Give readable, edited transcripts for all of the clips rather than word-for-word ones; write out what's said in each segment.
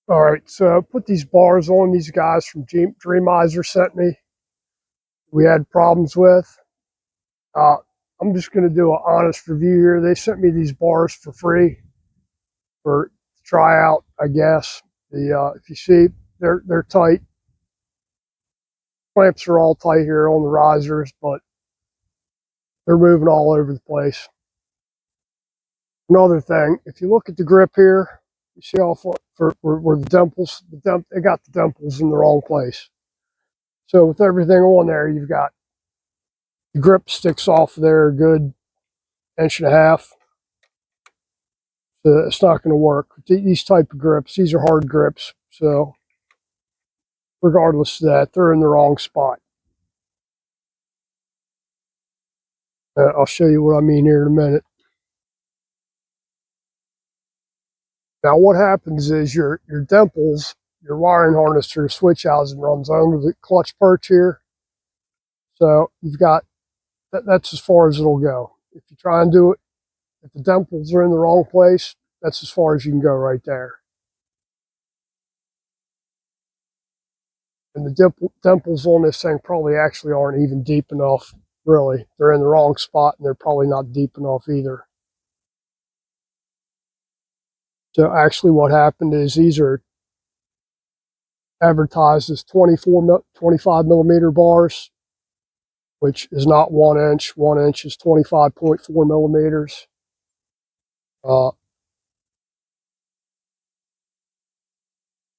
All right, so I put these bars on. These guys from Dreamizer sent me. We had problems with. Uh, I'm just going to do an honest review here. They sent me these bars for free for try out, I guess. If you see, they're tight. Clamps are all tight here on the risers, but they're moving all over the place. Another thing, if you look at the grip here, you see how where the dimples, they got the dimples in the wrong place. So with everything on there, you've got the grip sticks off there a good inch and a half. So it's not going to work. These type of grips, these are hard grips. So regardless of that, they're in the wrong spot. I'll show you what I mean here in a minute. Now what happens is your dimples, your wiring harness to your switch housing runs under the clutch perch here. So you've got, that's as far as it'll go. If you try and do it, if the dimples are in the wrong place, that's as far as you can go right there. And the dimples on this thing probably actually aren't even deep enough, really. They're in the wrong spot and they're probably not deep enough either. So actually what happened is these are advertised as 25 millimeter bars, which is not 1 inch. 1 inch is 25.4 millimeters.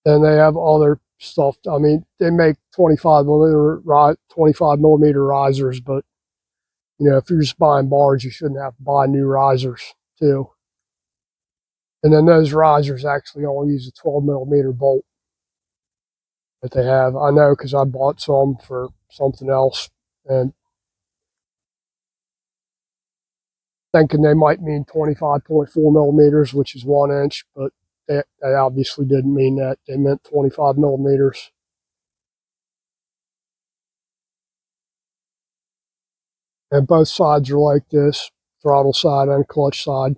And they have other stuff. I mean, they make 25 millimeter risers, but you know, if you're just buying bars, you shouldn't have to buy new risers too. And then those risers actually only use a 12 millimeter bolt that they have. I know because I bought some for something else and thinking they might mean 25.4 millimeters, which is 1 inch, but they obviously didn't mean that. They meant 25 millimeters. And both sides are like this, throttle side and clutch side.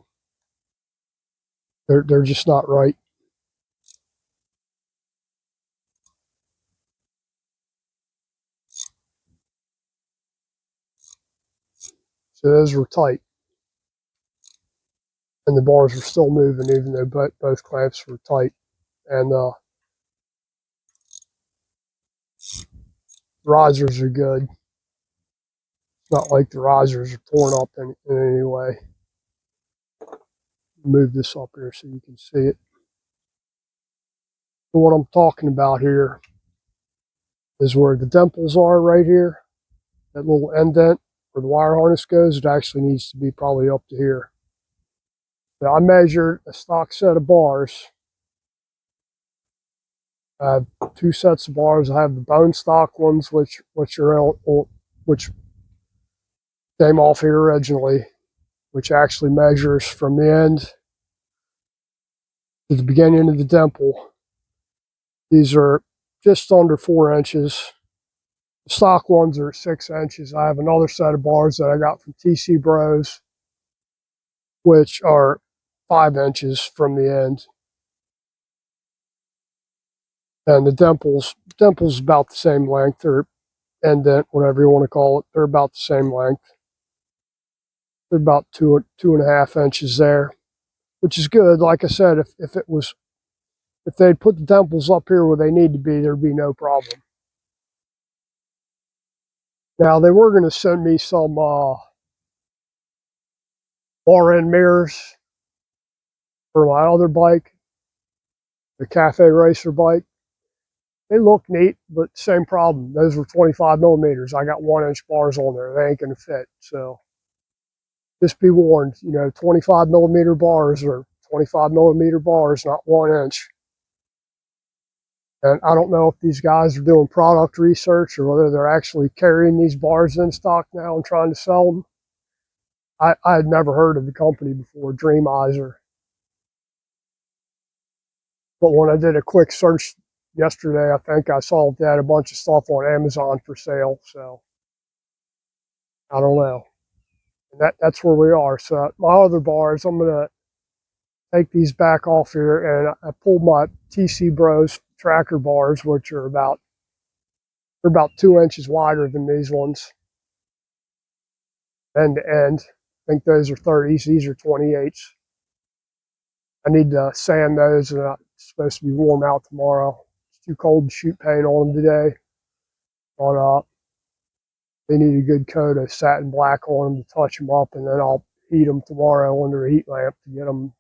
They're just not right. So those were tight. And the bars were still moving even though both clamps were tight. And risers are good. It's not like the risers are torn up in any way. Move this up here so you can see it. So what I'm talking about here is where the dimples are right here. That little indent where the wire harness goes, it actually needs to be probably up to here. Now I measured a stock set of bars. I have 2 sets of bars. I have the bone stock ones, which came off here originally, which actually measures from the end to the beginning of the dimple. These are just under 4 inches. The stock ones are 6 inches. I have another set of bars that I got from TC Bros, which are 5 inches from the end. And the dimples about the same length, or indent, whatever you want to call it. They're about the same length. They're about 2.5 inches there, which is good. Like I said, if they'd put the dimples up here where they need to be, there'd be no problem. Now they were going to send me some bar end mirrors for my other bike, the Cafe Racer bike. They look neat, but same problem. Those were 25 millimeters. I got 1 inch bars on there. They ain't going to fit. So just be warned, you know, 25 millimeter bars or 25 millimeter bars, not 1 inch. And I don't know if these guys are doing product research or whether they're actually carrying these bars in stock now and trying to sell them. I had never heard of the company before, Dreamizer. But when I did a quick search yesterday, I think I saw they had a bunch of stuff on Amazon for sale. So I don't know. And that's where we are. So my other bars, I'm going to take these back off here, and I pulled my TC Bros tracker bars, which are they're about 2 inches wider than these ones, end to end. I think those are 30s. These are 28s. I need to sand those, and it's supposed to be warm out tomorrow. It's too cold to shoot paint on them today, but they need a good coat of satin black on them to touch them up, and then I'll heat them tomorrow under a heat lamp to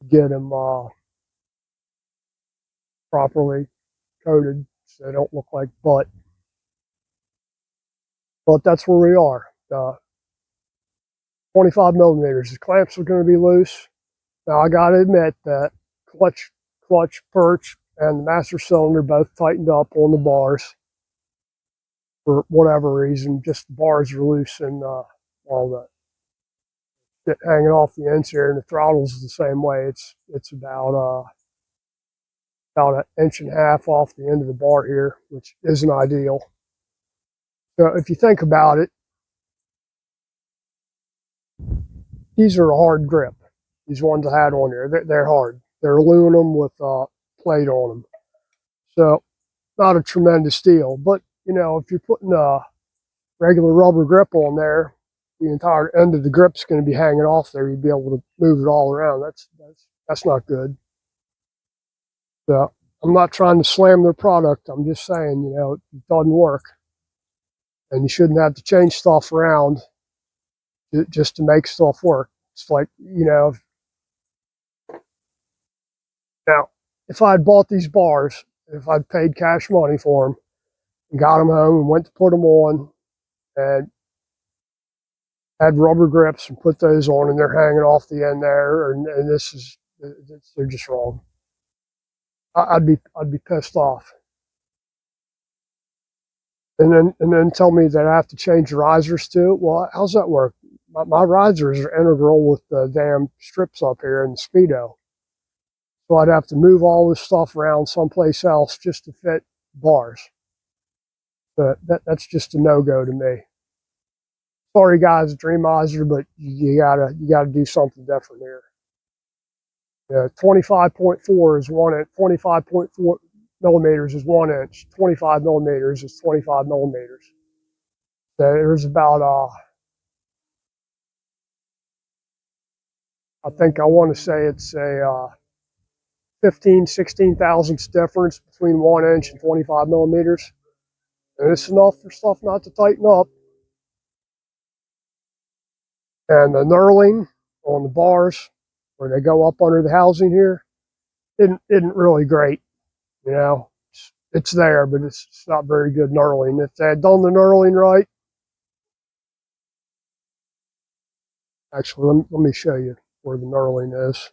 get them properly coated so they don't look like butt. But that's where we are. 25 millimeters. The clamps are going to be loose. Now I got to admit that clutch perch and the master cylinder both tightened up on the bars for whatever reason. Just the bars are loose, and all the shit hanging off the ends here, and the throttle's the same way. It's about an inch and a half off the end of the bar here, which isn't ideal. So if you think about it, these are a hard grip. These ones I had on there, they're hard. They're aluminum with plate on them. So not a tremendous deal, but you know, if you're putting a regular rubber grip on there, the entire end of the grip's going to be hanging off there. You'd be able to move it all around. That's not good. So I'm not trying to slam their product. I'm just saying, you know, it doesn't work, and you shouldn't have to change stuff around just to make stuff work. It's like, you know, now if I had bought these bars, if I'd paid cash money for them and got them home and went to put them on and had rubber grips and put those on, and they're hanging off the end there, and they're just wrong. I'd be pissed off. And then tell me that I have to change the risers too. Well, how's that work? My risers are integral with the damn strips up here in the Speedo. So I'd have to move all this stuff around someplace else just to fit bars. But that's just a no-go to me. Sorry guys, Dreamizer, but you gotta do something different here. 25.4 is 1 inch. 25.4 millimeters is 1 inch. 25 millimeters is 25 millimeters. So there's about I think I want to say it's a 15, 16 thousandths difference between 1 inch and 25 millimeters. And it's enough for stuff not to tighten up. And the knurling on the bars where they go up under the housing here isn't really great. You know, it's there, but it's not very good knurling. If they had done the knurling right, actually, let me show you where the knurling is.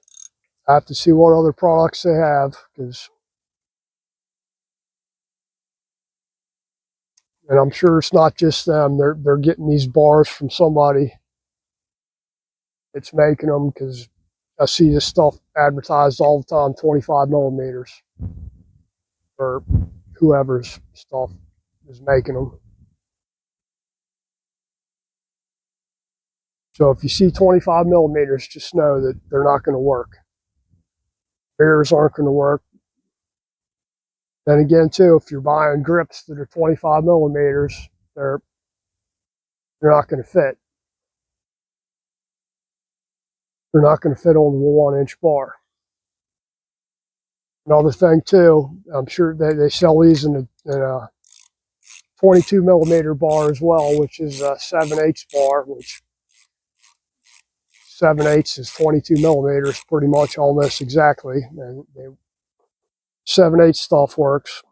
I have to see what other products they have, and I'm sure it's not just them. They're getting these bars from somebody that's making them, because I see this stuff advertised all the time, 25 millimeters, or whoever's stuff is making them. So if you see 25 millimeters, just know that they're not going to work. Mirrors aren't going to work. Then again, too, if you're buying grips that are 25 millimeters, they're not going to fit. They're not going to fit on the 1 inch bar. Another thing, too, I'm sure they sell these in a 22 millimeter bar as well, which is a 7/8 bar, which 7/8 is 22 millimeters, pretty much almost exactly. And 7/8 stuff works.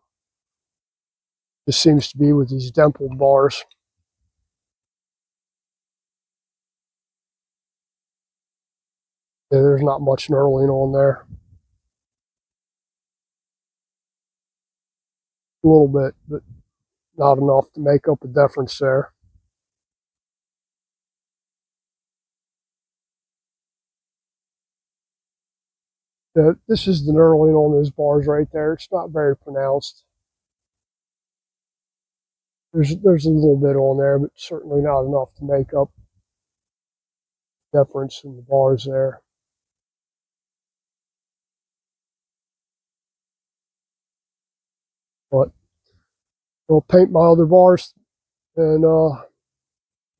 Just seems to be with these dimpled bars. Yeah, there's not much knurling on there. A little bit, but not enough to make up a difference there. This is the knurling on those bars right there. It's not very pronounced. There's a little bit on there, but certainly not enough to make up difference in the bars there. But I'll paint my other bars and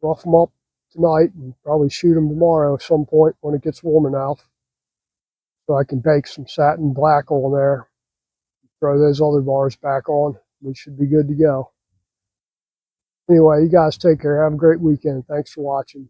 rough them up tonight and probably shoot them tomorrow at some point when it gets warm enough. So I can bake some satin black on there, throw those other bars back on. We should be good to go. Anyway, you guys take care. Have a great weekend. Thanks for watching.